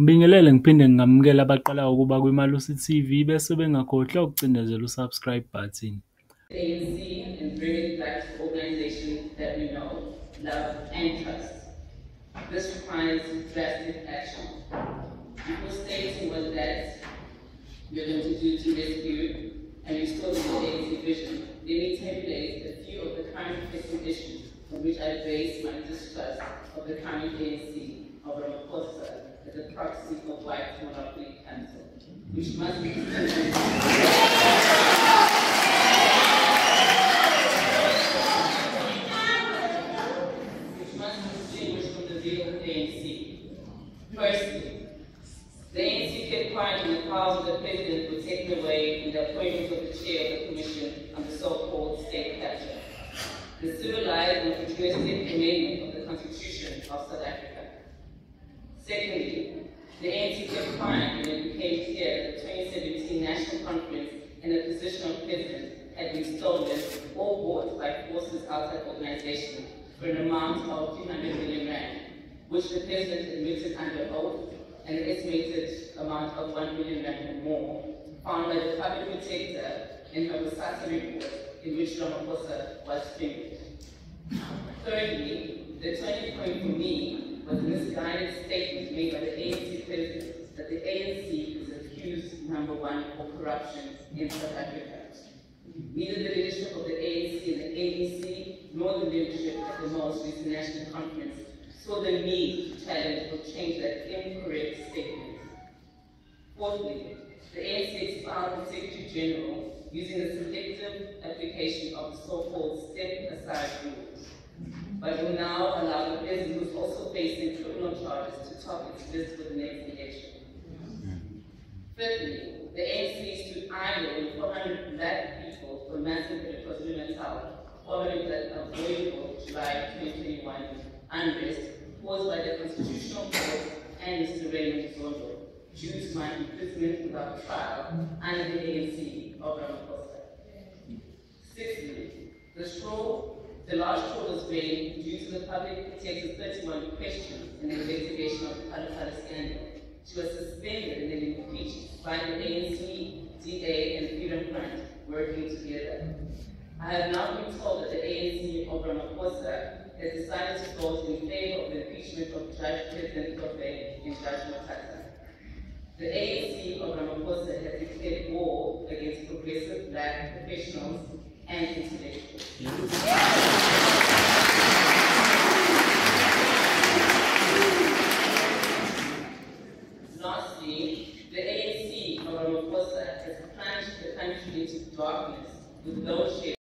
Ngibingelele ngiphinde ngamukela abaqala ukuba kwiMalusi TV bese bengakhohlwa ukucindezela usubscribe button. ANC and bring it back to the organization that we know, love, and trust. This requires drastic action. Before stating what that you're going to do to rescue and restore the ANC vision, let me tabulate a few of the current pressing issues on which I base my distrust of the current ANC of Ramaphosa as a proxy of white monopoly council, which must be distinguished from the real ANC. Firstly, the ANC kept quiet when the powers of the president were taken away in the appointment of the chair of the commission on the so-called state capture, the civilized and futuristic amendment of the Constitution of South Africa. Secondly, the ANC kept quiet when it became clear that the 2017 National Conference and the position of president had been stolen or bought by forces outside the organization for an amount of 300 million rand, which the president admitted under oath, and an estimated amount of 1 million rand or more, found by the public protector in her Wasasa report, in which Ramaphosa was fingered. Thirdly, the turning point for me was a misguided statement made by the ANC president that the ANC is accused #1 of corruption in South Africa. Neither the leadership of the ANC and the ANC, nor the leadership at the most recent national conference saw the need to challenge or change that incorrect statement. Fourthly, the ANC expelled the Secretary General using the selective application of the so-called step-aside rule, but will now allow the president, who is also facing criminal charges, to top its list for the next election. Fifthly, the ANC stood idle when 400 black people were massacred across KwaZulu-Natal following that avoidable July 2021 unrest caused by the Constitutional Court and Mr. Raymond Zondo due to my imprisonment without trial under the ANC of Ramaphosa. Sixthly, the large fraud was raised due to the public protector's 31 questions in the investigation of the Pala scandal. She was suspended and then impeached by the ANC, DA, and Freedom Front working together. I have now been told that the ANC of Ramaphosa has decided to vote in favor of the impeachment of Judge President Kobe and Judge Matata. The ANC of Ramaphosa has declared war against progressive black professionals and intellectuals. Lastly, the ANC of Ramaphosa has plunged the country into darkness with load shedding.